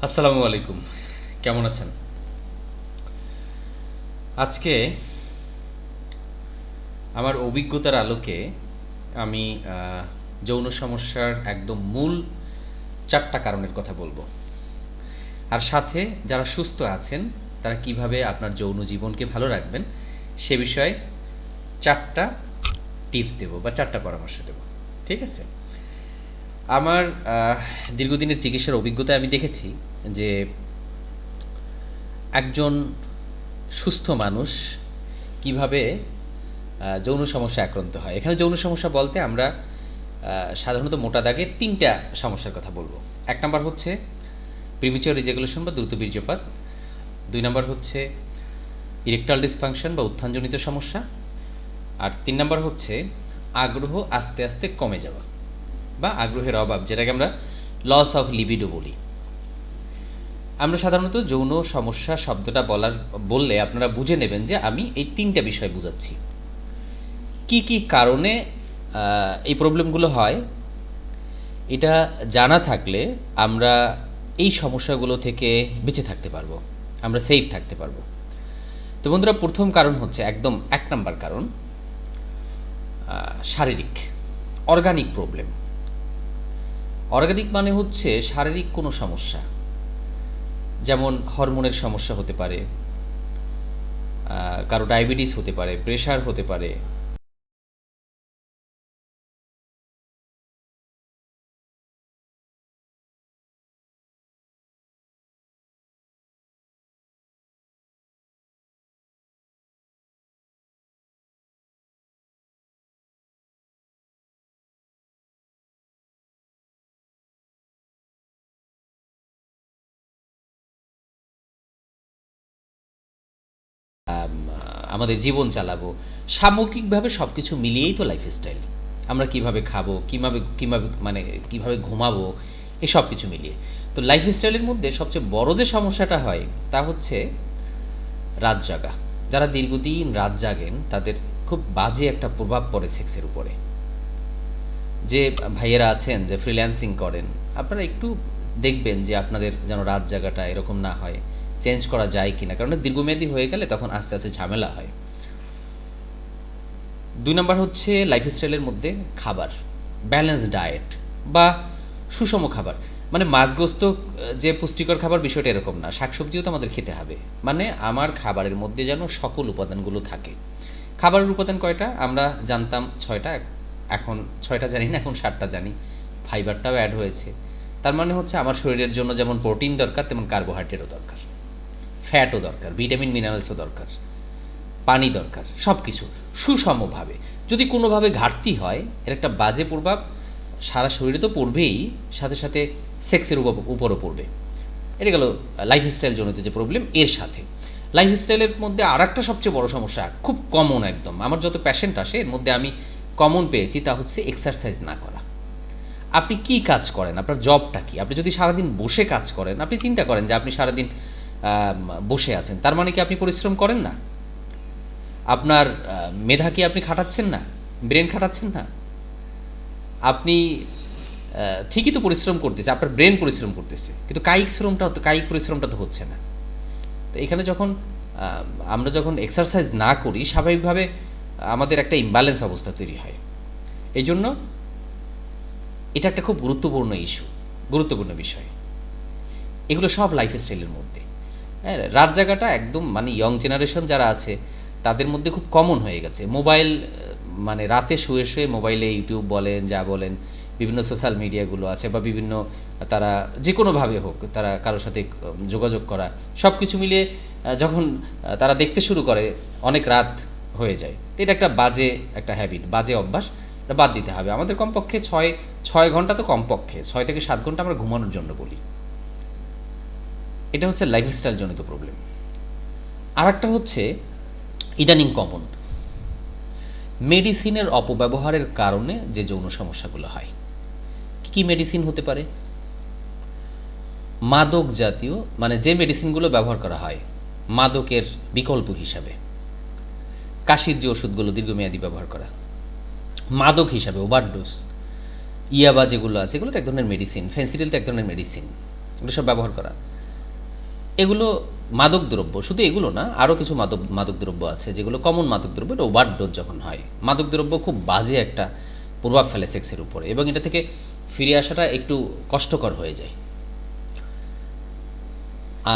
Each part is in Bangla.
আসসালামু আলাইকুম। কেমন আছেন? আজকে আমার অভিজ্ঞতার আলোকে আমি যৌন সমস্যার একদম মূল ৪টা কারণের কথা বলবো। আর সাথে যারা সুস্থ আছেন তারা কিভাবে আপনার যৌন জীবনকে ভালো রাখবেন সে বিষয়ে ৪টা টিপস দেব বা ৪টা পরামর্শ দেব। ঠিক আছে? আমার দীর্ঘদিনের চিকিৎসার অভিজ্ঞতায় আমি দেখেছি যে একজন সুস্থ মানুষ কিভাবে যৌন সমস্যা আক্রান্ত হয়। এখানে যৌন সমস্যা বলতে আমরা সাধারণত মোটা দাগে ৩টা সমস্যার কথা বলবো। ১ নাম্বার হচ্ছে প্রিমেচিউর ইজাকুলেশন বা দ্রুত বীর্যপাত। ২ নাম্বার হচ্ছে ইরেকটাইল ডিসফাংশন বা উত্থানজনিত সমস্যা। আর ৩ নাম্বার হচ্ছে আগ্রহ আস্তে আস্তে কমে যাওয়া বা আগ্রহের অভাব, যেটাকে আমরা লস অফ লিবিডো বলি। আমরা সাধারণত যৌন সমস্যা শব্দটা বললে আপনারা বুঝে নেবেন যে আমি এই ৩টা বিষয় বুঝাচ্ছি। কি কি কারণে এই প্রবলেমগুলো হয় এটা জানা থাকলে আমরা এই সমস্যাগুলো থেকে বেঁচে থাকতে পারবো, আমরা সেফ থাকতে পারবো। তো বন্ধুরা, প্রথম কারণ হচ্ছে একদম ১ নাম্বার কারণ শারীরিক, অর্গানিক প্রবলেম। অর্গানিক মানে হচ্ছে শারীরিক কোনো সমস্যা, যেমন হরমোনের সমস্যা হতে পারে, কারো ডায়াবেটিস হতে পারে, প্রেশার হতে পারে, আমাদের জীবন চালাবো, সামগ্রিকভাবে সব কিছু মিলিয়েই তো লাইফস্টাইল। আমরা কিভাবে খাবো, কিভাবে কিভাবে মানে কিভাবে ঘুমাবো, এই সব কিছু মিলিয়ে। তো লাইফস্টাইলের মধ্যে সবচেয়ে বড় যে সমস্যাটা হয় তা হচ্ছে রাত জাগা। যারা দীর্ঘদিন রাত জাগেন তাদের খুব বাজে একটা প্রভাব পড়ে সেক্সের উপরে। যে ভাইয়েরা আছেন যে ফ্রিল্যান্সিং করেন, আপনারা একটু দেখবেন যে আপনাদের যেন রাত জাগাটা এরকম না হয়, চেঞ্জ করা যায় কিনা, কারণ দীর্ঘমেয়াদী হয়ে গেলে তখন আস্তে আস্তে ঝামেলা হয়। ২ নাম্বার হচ্ছে লাইফস্টাইলের মধ্যে খাবার, ব্যালেন্স ডায়েট বা সুষম খাবার। মানে মাছগোস্ত যে পুষ্টিকর খাবার বিষয়টা এরকম না, শাকসবজিও তো আমাদের খেতে হবে। মানে আমার খাবারের মধ্যে যেন সকল উপাদানগুলো থাকে। খাবারের উপাদান কয়টা আমরা জানতাম? ৬টা, এখন ৬টা জানি না, এখন ৭টা জানি। ফাইবারটাও অ্যাড হয়েছে। তার মানে হচ্ছে আমার শরীরের জন্য যেমন প্রোটিন দরকার তেমন কার্বোহাইড্রেটও দরকার, ফ্যাটও দরকার, ভিটামিন মিনারেলসও দরকার, পানি দরকার, সব কিছু সুষমভাবে। যদি কোনোভাবে ঘাটতি হয় এর একটা বাজে প্রভাব সারা শরীরে তো পড়বেই, সাথে সাথে সেক্সের উপরও পড়বে। এটা গেল লাইফস্টাইল জনিত যে প্রবলেম। এর সাথে লাইফস্টাইলের মধ্যে আর একটা সবচেয়ে বড় সমস্যা, খুব কমন একদম, আমার যত প্যাশেন্ট আসে এর মধ্যে আমি কমন পেয়েছি, তা হচ্ছে এক্সারসাইজ না করা। আপনি কি কাজ করেন, আপনার জবটা কি? আপনি যদি সারাদিন বসে কাজ করেন, আপনি চিন্তা করেন যে আপনি সারাদিন বসে আছেন, তার মানে কি আপনি পরিশ্রম করেন না? আপনার মেধা কি আপনি খাটাচ্ছেন না? ব্রেন খাটাচ্ছেন না? আপনি ঠিকই তো পরিশ্রম করতেছে, আপনার ব্রেন পরিশ্রম করতেছে, কিন্তু কায়িক পরিশ্রমটা তো হচ্ছে না। তো এখানে যখন আমরা যখন এক্সারসাইজ না করি, স্বাভাবিকভাবে আমাদের একটা ইমব্যালেন্স অবস্থা তৈরি হয়। এই জন্য এটা একটা খুব গুরুত্বপূর্ণ বিষয়। এগুলো সব লাইফস্টাইলের মধ্যে। হ্যাঁ, রাত জাগাটা একদম মানে ইয়ং জেনারেশন যারা আছে তাদের মধ্যে খুব কমন হয়ে গেছে। মোবাইল মানে রাতে শুয়ে শুয়ে মোবাইলে ইউটিউব বলেন, যা বলেন, বিভিন্ন সোশ্যাল মিডিয়াগুলো আছে বা বিভিন্ন তারা যে কোনোভাবে হোক তারা কারোর সাথে যোগাযোগ করা, সব কিছু মিলিয়ে যখন তারা দেখতে শুরু করে অনেক রাত হয়ে যায়। তো এটা একটা বাজে একটা হ্যাবিট, বাজে অভ্যাস। এটা বাদ দিতে হবে। আমাদের কমপক্ষে ৬ ঘন্টা তো কমপক্ষে ৬ থেকে ৭ ঘন্টা আমরা ঘুমানোর জন্য বলি। এটা হচ্ছে লাইফস্টাইল জনিত প্রবলেম। আর একটা হচ্ছে ইদানিং কমন মেডিসিনের অপব্যবহারের কারণে যে যৌন সমস্যাগুলো হয়। কি মেডিসিন হতে পারে? মাদক জাতীয়, মানে যে মেডিসিনগুলো ব্যবহার করা হয় মাদকের বিকল্প হিসাবে, কাশির যে ওষুধগুলো দীর্ঘমেয়াদী ব্যবহার করা, মাদক হিসাবে ওভারডোজ, ইয়াবা যেগুলো আছে এগুলো তো এক ধরনের মেডিসিন, ফেন্সিডিল তো এক ধরনের মেডিসিন, এগুলো সব ব্যবহার করা। এগুলো মাদক দ্রব্য, শুধু এগুলো না, আরও কিছু মাদক দ্রব্য আছে যেগুলো কমন মাদক দ্রব্য। এটা ওভারডোজ যখন হয়, মাদক দ্রব্য খুব বাজে একটা প্রভাব ফেলে সেক্সের উপরে, এবং এটা থেকে ফিরে আসাটা একটু কষ্টকর হয়ে যায়।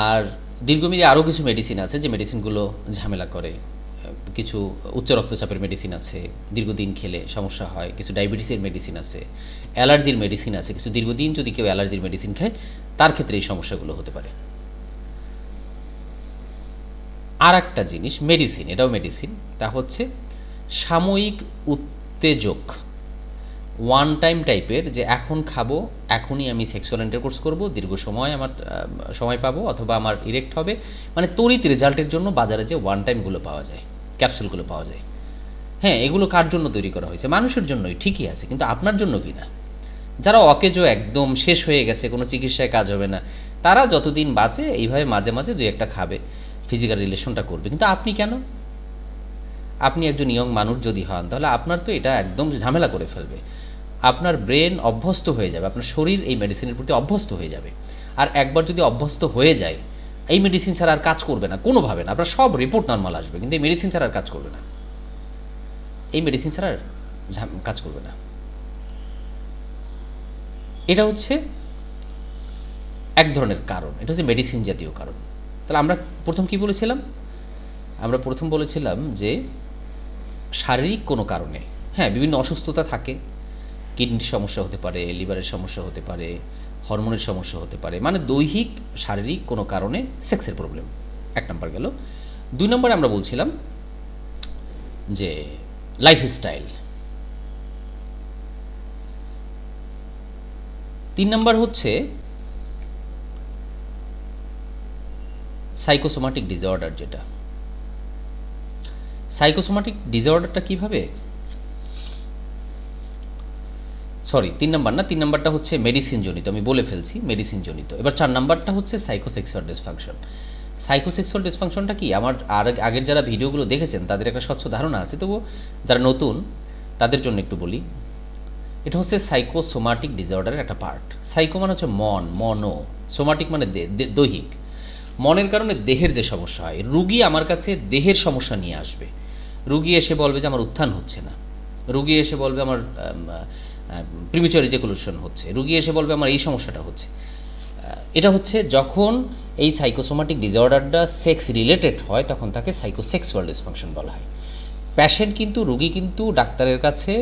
আর দীর্ঘমেয়াদী আরও কিছু মেডিসিন আছে যে মেডিসিনগুলো ঝামেলা করে। কিছু উচ্চ রক্তচাপের মেডিসিন আছে, দীর্ঘদিন খেলে সমস্যা হয়। কিছু ডায়াবেটিসের মেডিসিন আছে, অ্যালার্জির মেডিসিন আছে। কিছু দীর্ঘদিন যদি কেউ অ্যালার্জির মেডিসিন খায়, তার ক্ষেত্রে এই সমস্যাগুলো হতে পারে। আর একটা জিনিস মেডিসিন, এটাও মেডিসিন, তা হচ্ছে সাময়িক উত্তেজক, ওয়ান টাইম টাইপের, যে এখন খাবো, এখনই আমি সেক্সুয়াল ইন্টারকোর্স করব, দীর্ঘ সময় আমার সময় পাবো, অথবা আমার ইরেক্ট হবে, মানে তড়িৎ রেজাল্টের জন্য বাজারে যে ওয়ান টাইমগুলো পাওয়া যায়, ক্যাপসুলগুলো পাওয়া যায়। হ্যাঁ, এগুলো কার জন্য তৈরি করা হয়েছে? মানুষের জন্যই, ঠিকই আছে, কিন্তু আপনার জন্য কি না? যারা অকেজো, একদম শেষ হয়ে গেছে, কোনো চিকিৎসায় কাজ হবে না, তারা যতদিন বাঁচে এইভাবে মাঝে মাঝে দুই একটা খাবে, ফিজিক্যাল রিলেশনটা করবে। কিন্তু আপনি কেন? আপনি একজন ইয়ং মানুষ যদি হন, তাহলে আপনার তো এটা একদম ঝামেলা করে ফেলবে। আপনার ব্রেন অভ্যস্ত হয়ে যাবে, আপনার শরীর এই মেডিসিনের প্রতি অভ্যস্ত হয়ে যাবে। আর একবার যদি অভ্যস্ত হয়ে যায়, এই মেডিসিন ছাড়া আর কাজ করবে না কোনোভাবে না। আপনার সব রিপোর্ট নর্মাল আসবে, কিন্তু এই মেডিসিন ছাড়া আর কাজ করবে না। এই মেডিসিন ছাড়া আর কাজ করবে না। এটা হচ্ছে এক ধরনের কারণ, এটা হচ্ছে মেডিসিন জাতীয় কারণ। তাহলে আমরা প্রথম কি বলেছিলাম? আমরা প্রথম বলেছিলাম যে শারীরিক কোনো কারণে, হ্যাঁ, বিভিন্ন অসুস্থতা থাকে, কিডনির সমস্যা হতে পারে, লিভারের সমস্যা হতে পারে, হরমোনের সমস্যা হতে পারে, মানে দৈহিক শারীরিক কোনো কারণে সেক্সের প্রবলেম, এক নম্বর গেল। দুই নম্বরে আমরা বলছিলাম যে লাইফস্টাইল। তিন নম্বর হচ্ছে সাইকোসোমাটিক ডিসঅর্ডার। যেটা সাইকোসোমাটিক ডিসঅর্ডারটা কীভাবে, সরি, তিন নাম্বার না, তিন নাম্বারটা হচ্ছে মেডিসিন জনিত, আমি বলে ফেলছি মেডিসিন জনিত। এবার চার নাম্বারটা হচ্ছে সাইকোসেক্সুয়াল ডিসফাংশন। সাইকোসেক্সুয়াল ডিসফাংশনটা কি, আমার আগের যারা ভিডিওগুলো দেখেছেন তাদের একটা স্বচ্ছ ধারণা আছে, তবু যারা নতুন তাদের জন্য একটু বলি। এটা হচ্ছে সাইকোসোমাটিক ডিসঅর্ডারের একটা পার্ট। সাইকো মানে হচ্ছে মন, মনো, সোমাটিক মানে দৈহিক। মনের কারণে দেহের যে সমস্যা হয়, রুগী আমার কাছে দেহের সমস্যা নিয়ে আসবে। রুগী এসে বলবে যে আমার উত্থান হচ্ছে না, রুগী এসে বলবে আমার প্রিমিচার ইজাকুলেশন হচ্ছে, রুগী এসে বলবে আমার এই সমস্যাটা হচ্ছে। এটা হচ্ছে যখন এই সাইকোসোমাটিক ডিসঅর্ডারটা সেক্স রিলেটেড হয়, তখন তাকে সাইকোসেক্সুয়াল ডিসফাংশন বলা হয়। প্যাশেন্ট কিন্তু, রুগী কিন্তু ডাক্তারের কাছে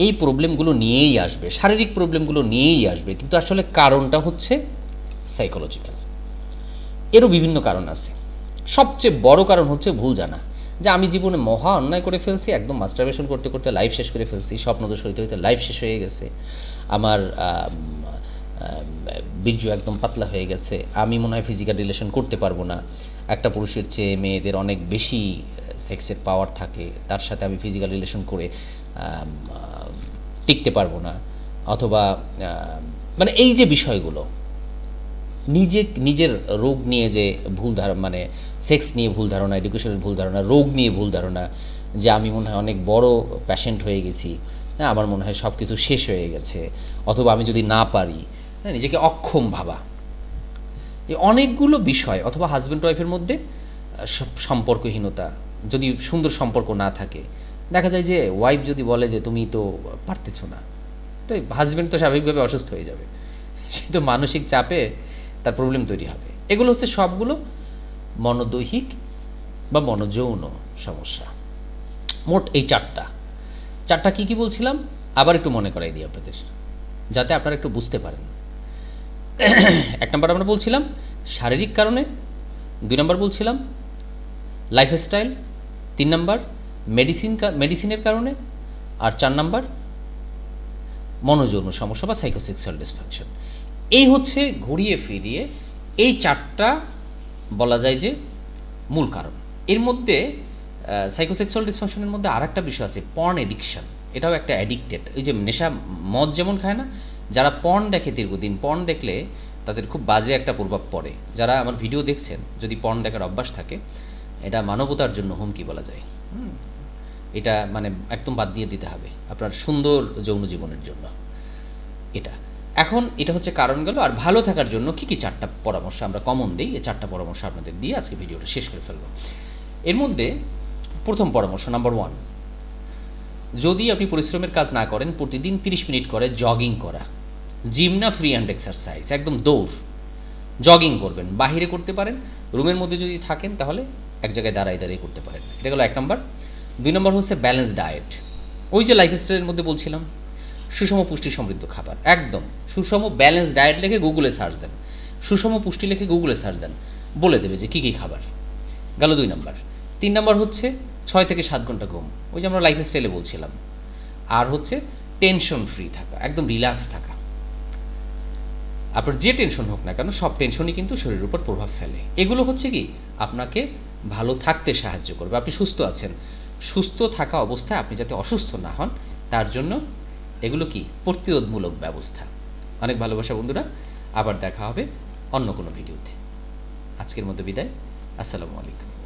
এই প্রবলেমগুলো নিয়েই আসবে, শারীরিক প্রবলেমগুলো নিয়েই আসবে, কিন্তু আসলে কারণটা হচ্ছে সাইকোলজিক্যাল। এরও বিভিন্ন কারণ আছে। সবচেয়ে বড় কারণ হচ্ছে ভুল জানা, যে আমি জীবনে মহা অন্যায় করে ফেলছি, একদম মাস্টারবেশন করতে করতে লাইফ শেষ করে ফেলছি, স্বপ্নদোষ হইতে হইতে লাইফ শেষ হয়ে গেছে, আমার বীর্য একদম পাতলা হয়ে গেছে, আমি মনে হয় ফিজিক্যাল রিলেশন করতে পারবো না, একটা পুরুষের চেয়ে মেয়েদের অনেক বেশি সেক্সের পাওয়ার থাকে, তার সাথে আমি ফিজিক্যাল রিলেশন করে টিকতে পারবো না, অথবা মানে এই যে বিষয়গুলো, নিজের রোগ নিয়ে যে ভুল ধারণা, মানে সেক্স নিয়ে ভুল ধারণা, এডুকেশনের ভুল ধারণা, রোগ নিয়ে ভুল ধারণা, যে আমি মনে হয় অনেক বড় প্যাশেন্ট হয়ে গেছি, হ্যাঁ, আমার মনে হয় সব কিছু শেষ হয়ে গেছে, অথবা আমি যদি না পারি, হ্যাঁ, নিজেকে অক্ষম ভাবা, এই অনেকগুলো বিষয়, অথবা হাজব্যান্ড ওয়াইফের মধ্যে সম্পর্কহীনতা, যদি সুন্দর সম্পর্ক না থাকে, দেখা যায় যে ওয়াইফ যদি বলে যে তুমি তো পারতেছ না, তো হাজব্যান্ড তো স্বাভাবিকভাবে অসুস্থ হয়ে যাবে, সে তো মানসিক চাপে তার প্রবলেম তৈরি হবে। এগুলো হচ্ছে সবগুলো মনোদৈহিক বা মনোযৌন সমস্যা। মোট এই চারটা কি কি বলছিলাম, আবার একটু মনে করাই দিই আপনাদের, যাতে আপনারা একটু বুঝতে পারেন। এক নম্বর আমরা বলছিলাম শারীরিক কারণে, দুই নম্বর বলছিলাম লাইফস্টাইল, তিন নম্বর মেডিসিনের কারণে, আর চার নম্বর মনোযৌন সমস্যা বা সাইকোসেক্সুয়াল ডিসফাংশন। এই হচ্ছে ঘুরিয়ে ফিরিয়ে এই চারটা বলা যায় যে মূল কারণ। এর মধ্যে সাইকোসেক্সুয়াল ডিসফাংশনের মধ্যে আর একটা বিষয় আছে, পর্ন এডিকশন। এটাও একটা অ্যাডিক্টেড, ওই যে নেশা, মদ যেমন খায় না, যারা পর্ন দেখে দীর্ঘদিন, পর্ন দেখলে তাদের খুব বাজে একটা প্রভাব পড়ে। যারা আমার ভিডিও দেখছেন, যদি পর্ন দেখার অভ্যাস থাকে, এটা মানবতার জন্য হুমকি বলা যায়। এটা মানে একদম বাদ দিয়ে দিতে হবে আপনার সুন্দর যৌন জীবনের জন্য। এটা এখন এটা হচ্ছে কারণ গেল। আর ভালো থাকার জন্য কী কী 4টা পরামর্শ আমরা কমন দিই, এই 4টা পরামর্শ আপনাদের দিয়ে আজকে ভিডিওটা শেষ করে ফেলব। এর মধ্যে প্রথম পরামর্শ নাম্বার 1, যদি আপনি পরিশ্রমের কাজ না করেন, প্রতিদিন 30 মিনিট করে জগিং করা। জিম না, ফ্রি হ্যান্ড এক্সারসাইজ, একদম দৌড়, জগিং করবেন। বাহিরে করতে পারেন, রুমের মধ্যে যদি থাকেন তাহলে এক জায়গায় দাঁড়াই দাঁড়িয়ে করতে পারেন। এটা গেল 1 নম্বর। 2 নম্বর হচ্ছে ব্যালেন্স ডায়েট। ওই যে লাইফস্টাইলের মধ্যে বলছিলাম, সুষম পুষ্টি সমৃদ্ধ খাবার, একদম সুষম ব্যালেন্স ডায়েট লিখে গুগলে সার্চ দেন, সুষম পুষ্টি লিখে গুগলে সার্চ দেন, বলে দেবে যে কী কী খাবার। গেল 2 নম্বর। 3 নম্বর হচ্ছে 6 থেকে 7 ঘন্টা ঘুম, ওই যে আমরা লাইফস্টাইলে বলছিলাম। আর হচ্ছে টেনশন ফ্রি থাকা, একদম রিল্যাক্স থাকা। আপনার যে টেনশন হোক না কেন, সব টেনশনই কিন্তু শরীরের উপর প্রভাব ফেলে। এগুলো হচ্ছে কি আপনাকে ভালো থাকতে সাহায্য করবে। আপনি সুস্থ আছেন, সুস্থ থাকা অবস্থায় আপনি যাতে অসুস্থ না হন তার জন্য এগুলো কি প্রতিরোধমূলক ব্যবস্থা। অনেক ভালোবাসা বন্ধুরা, আবার দেখা হবে অন্য কোনো ভিডিওতে। আজকের মতো বিদায়, আসসালামু আলাইকুম।